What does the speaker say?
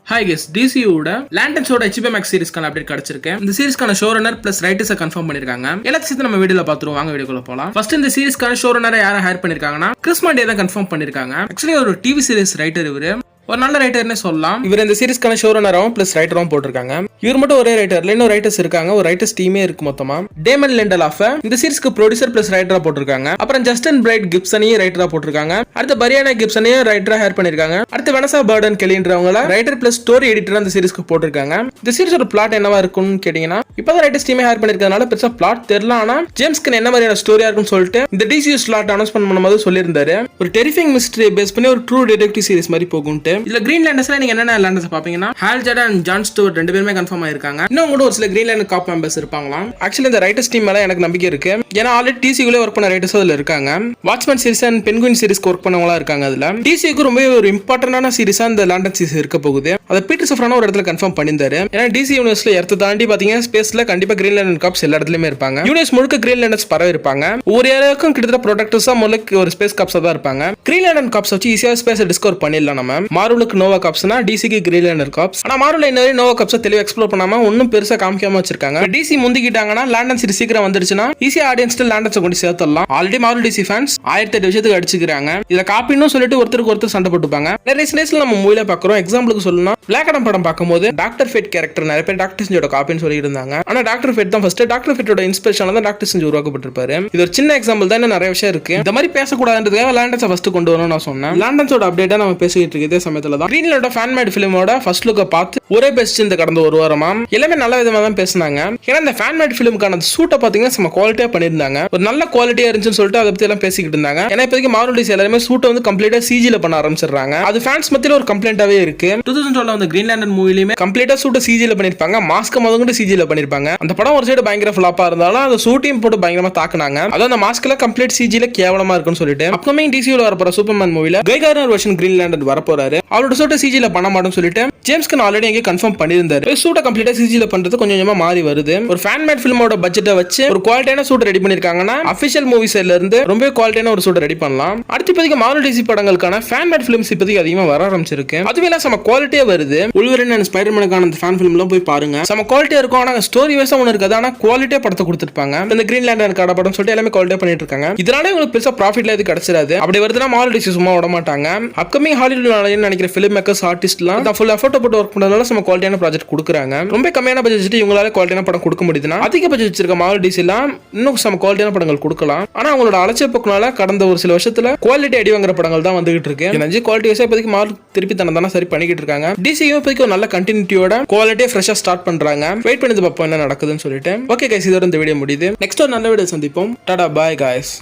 Hi guys, DCU-ஓட லேண்டன்ஸோட HBO Max சீரிஸ்க்கான அப்டேட் கிடைச்சிருக்கு. இந்த சீரிஸ்க்கான ஷோரனர் பிளஸ் ரைட்டர்ஸை கன்ஃபார்ம் பண்ணிருக்காங்க. எல்லாத்தையும் நம்ம வீடியோல பாத்துருவோம். வாங்க வீடியோக்குள்ள போலாம். ஃபர்ஸ்ட் இந்த சீரிஸ்க்கான ஷோரனரை யாரை ஹையர் பண்ணிருக்காங்கன்னா கிறிஸ் மாண்டே தான் கன்ஃபார்ம் பண்ணிருக்காங்க. ஆக்சுவலி ஒரு டிவி சீரிஸ் ரைட்டர் இவரு. ஒரு நல்ல ரைட்டர்னே சொல்லலாம். இவர் இந்த சீரிஸ்க்கான ஷோரனராகவும் பிளஸ் ரைட்டரும் போட்டிருக்காங்க. இவர் மட்டும் ஒரே ரைட்டர்ல இன்னும் ரைட்டர்ஸ் இருக்காங்க. ஒரு ரைட்டர்ஸ் டீமே இருக்கு மொத்தமா. டேமன் லிண்டலாஃப் இந்த சீரிஸ்க்கு ப்ரொடியூசர் பிளஸ் ரைட்டரா போட்டிருக்காங்க. அப்புறம் ஜஸ்டின் பிரைட் கிப்சனையும் ரைட்டரா போட்டிருக்காங்க. அடுத்து பரியானா கிப்சனையும் ரைட்டரா ஹையர் பண்ணிருக்காங்க. அடுத்து வெனசா பர்டன் கெலின்றவங்கள ரைட்டர் பிளஸ் ஸ்டோரி எடிட்டர் அந்த சீரிஸ்க்கு போட்டிருக்காங்க. இந்த சீரிஸோட பிளாட் என்னவா இருக்கும்னு கேட்டீங்கன்னா இப்பதான் ரைட்டர்ஸ் டீமே ஹையர் பண்ணிருக்கிறதுனால பெருசா பிளாட் தெரியல. ஆனா ஜேம்ஸ்க்கு என்ன மாதிரியான ஸ்டோரியா இருக்குன்னு சொல்லிட்டு இந்த டிசியூ ஸ்லாட் அனௌன்ஸ்மென்ட் பண்ணும்போது சொல்லியிருந்தாரு. ஒரு டெரிஃபைங் மிஸ்டரி பேஸ் பண்ணி ஒரு ட்ரூ டிடெக்டிவ் சீரிஸ் மாதிரி போகும்ட்டு. இதுல கிரீன் லேண்டர்ஸ் நீங்க என்னென்ன லேண்டர்ஸ் பாப்பீங்கன்னா Hal Jordan and John Stewart ரெண்டு பேருமே கன்ஃபார்ம் ஆயிருக்காங்க. இன்னும் கூட ஒரு சில கிரீன் லேண்டர் காப் மெம்பர்ஸ் இருப்பாங்களாம். ஆக்சுவலி இந்த ரைட்டர்ஸ் டீம் மேல எனக்கு நம்பிக்கை இருக்கு. ஏன்னா ஆல்ரெடி டிசிக்குள்ளே ஒர்க் பண்ண ரைட்டர்ஸ் அதுல இருக்காங்க. வாட்ச்மேன் சீரிஸ் அண்ட் பென்குயின் சீரிஸ்க்கு ஒர்க் பண்ணவங்களா இருக்காங்க. அதுல டிசிக்கு ரொம்ப ஒரு இம்பார்ட்டன்டான சீரிஸா இந்த லேண்டன் சீரிஸ் இருக்க போகுது. அதை பீட்டர் சஃப்ரான் ஒரு இடத்துல கன்ஃபார்ம் பண்ணியிருந்தாரு. ஏன்னா டிசி யூனிவர்ஸ்ல எர்த்த தாண்டி பாத்தீங்கன்னா ஸ்பேஸ்ல கண்டிப்பா கிரீன் லேண்டர் காப்ஸ் எல்லா இடத்துலயுமே இருப்பாங்க. யூனிவர்ஸ் முழுக்க கிரீன் லேண்டர்ஸ் பரவி இருப்பாங்க. ஒவ்வொரு ஏரியாவுக்கும் கிட்டத்தட்ட ப்ரொடக்டர்ஸா முதல்ல ஒரு ஸ்பேஸ் காப்ஸா தான் இருப்பாங்க. கிரீன் லேண்டர் காப்ஸ் வச்சு ஈஸியா ஸ்பேஸ் டிஸ்கவர் பண்ணிடலாம். நம்ம மார்வலுக்கு நோவா காப்ஸ்னா டிசிக்கு கிரீன் லேண்டர் காப்ஸ். ஆனா மார்வல் இன்னொரு நோவா காப்ஸை தெளிவா எக்ஸ்ப்ளோர் பண்ணாம ஒன்னும் பெருசா காமிக்காம வச்சிருக்காங்க. டிசி முந்திக்கிட்டாங்கன்னா லேண்டன் சீரிஸ் சீக்கிரம் வந்துருச்சுன்னா ஈஸியா ஆடியன்ஸ் லேண்டன்ஸை கொண்டு சேர்த்துடலாம். ஆல்ரெடி மார்வல் டிசி ஃபேன்ஸ் 1008 விஷயத்துக்கு அடிச்சுக்கிறாங்க. இதை காப்பின்னு சொல்லிட்டு ஒருத்தருக்கு ஒருத்தர் சண்டை போட்டுப்பாங்க. நிறைய சினேஸ்ல நம்ம மூவில பாக்குறோம். எக்ஸாம்பிளுக்கு சொல்லணும்னா பிளாக் அடம் படம் பார்க்கும்போது டாக்டர் ஃபேட் கேரக்டர் நிறைய பேர் டாக்டர் ஸ்ட்ரேஞ்சோட காப்பின்னு சொல்லிட்டு இருந்தாங்க. ஆனா டாக்டர் ஃபேட் தான் ஃபர்ஸ்ட். டாக்டர் ஃபேட்டோட இன்ஸ்பிரேஷன்ல தான் டாக்டர் ஸ்ட்ரேஞ்ச் உருவாக்கப்பட்டிருப்பாரு. இது ஒரு சின்ன எக்ஸாம்பிள் தான். நிறைய விஷயம் இருக்கு. இந்த மாதிரி பேசக்கூடாதுன்றதுக்காக லேண்டன்ஸை ஃபர்ஸ்ட் கொண்டு வரணும்னு நான் சொன்னேன். லேண்டன்ஸோட அப்டேட்டா நம்ம பேசிட்டு இருக்கிற சமயத்துல தான் கிரீன்லேண்டோட ஃபேன் மேட் ஃபிலிமோட ஃபர்ஸ்ட் லுக்கை பார்த்து ஒரே பெஸ்ட் இந்த கடந்த ஒரு வாரமா எல்லாமே நல்ல விதமா தான் பேசினாங்க. ஏன்னா இந்த ஃபேன் மேட் ஃபிலிமுக்கான சூட்டை பாத்தீங்கன்னா நம்ம குவாலிட்டியா பண்ணிருந்தாங்க. ஒரு நல்ல குவாலிட்டியா இருந்துச்சுன்னு சொல்லிட்டு அதை பத்தி எல்லாம் பேசிக்கிட்டு இருந்தாங்க. ஏன்னா இப்போதைக்கு மார்வல் டிசி எல்லாருமே சூட்டை வந்து கம்ப்ளீட்டா சிஜில பண்ண ஆரம்பிச்சிடுறாங்க. அது ஃபேன்ஸ் மத்தியில ஒரு கம்ப்ளைண்டாவே இருக்கு. 2012 வந்து கிரீன் லேண்டன் மூவிலுமே கம்ப்ளீட்டா சூட்டை சிஜில பண்ணிருப்பாங்க. மாஸ்க் முதல்ல சிஜில பண்ணிருப்பாங்க. அந்த படம் ஒரு சைடு பயங்கர ஃபிளாப்பா இருந்தாலும் அந்த சூட்டையும் போட்டு பயங்கரமா தாக்குனாங்க. அதான் அந்த மாஸ்க்ல கம்ப்ளீட் சிஜில கேவலமா இருக்குன்னு சொல்லிட்டு அப்கமிங் டிசியூல வரப்போற சூப்பர்மேன் மூவில கைகார்னர் வெர்ஷன் கிரீன் லேண்டன் வரப்போறாரு. அவரோட சூட்டை சிஜில பண்ண மாட்டோம்னு சொல்லிட்டு ஜேம்ஸ்க்கு ஆல்ரெடி எங்கே கன்ஃபார்ம் பண்ணியிருந்தாரு. சூட்டை கம்ப்ளீட்டா சிஜில பண்றது கொஞ்சம் கொஞ்சமா மாறி வருது. ஒரு ஃபேன் மேட் ஃபிலிமோட பட்ஜெட்டை வச்சு ஒரு குவாலிட்டியான சூட் ரெடி பண்ணிருக்காங்கன்னா அபிஷியல் மூவி சைடுல இருந்து ரொம்ப குவாலிட்டியான ஒரு சூட் ரெடி பண்ணலாம். அடுத்து இப்போதைக்கு மார்வல் டிசி படங்களுக்கான ஃபேன் மேட் ஃபிலிம்ஸ் இப்போதைக்கு அதிகமா வர ஆரம்பிச்சிருக்கு. அதுவே நம்ம குவாலிட்டியா வருது. உல்வரின் அண்ட் ஸ்பைடர்மேனுக்கான அந்த ஃபேன் ஃபிலிம்லாம் போய் பாருங்க. நம்ம குவாலிட்டியா இருக்கும். ஆனா ஸ்டோரி வைஸா ஒன்று இருக்காது. ஆனா குவாலிட்டியா படத்தை கொடுத்துருப்பாங்க. இந்த கிரீன் லேண்டர் கடை படம் சொல்லிட்டு எல்லாமே குவாலிட்டியா பண்ணிட்டு இருக்காங்க. இதனால உங்களுக்கு பெருசா ப்ராஃபிட்ல எது கிடைச்சிடாது. அப்படி வருதுன்னா மார்வல் டிசி சும்மா விட மாட்டாங்க. அப்கமிங் ஹாலிவுட் நினைக்கிற ஃபிலிம் மேக்கர்ஸ் ஆர்டிஸ்ட்லாம் ஃபுல் எஃபோர்ட் போட்டு ஒர்க் பண்ணதுனால நம்ம குவாலிட்டியான ப்ராஜெக்ட் கொடுக்குறாங்க. ரொம்ப கம்மியான பட்ஜெட் இவங்களால குவாலிட்டியான படம் கொடுக்க முடியுதுன்னா அதிக பட்ஜெட் வச்சிருக்க மார்வல் டிசிலாம் இன்னும் நம்ம குவாலிட்டியான படங்கள் கொடுக்கலாம். ஆனா அவங்களோட அலட்சிய போக்குனால கடந்த ஒரு சில வருஷத்துல குவாலிட்டி அடி வாங்குற படங்கள் தான் வந்துகிட்டு இருக்கு. எனர்ஜி குவாலிட்டி வைஸா இப்போதைக்கு மார்வல் திருப்பி தானே சரி பண்ணிக்கிட்டு இருக்காங்க. டிசியும் இப்போதைக்கு ஒரு நல்ல கண்டினியூட்டியோட குவாலிட்டியா ஃப்ரெஷ்ஷா ஸ்டார்ட் பண்றாங்க. வெயிட் பண்ணி பார்ப்போம் என்ன நடக்குதுன்னு சொல்லிட்டு. ஓகே கைஸ், இதோட இந்த வீடியோ முடியுது. நெக்ஸ்ட் ஒரு நல்ல வீடியோ சந்திப்போம். Tata bye guys.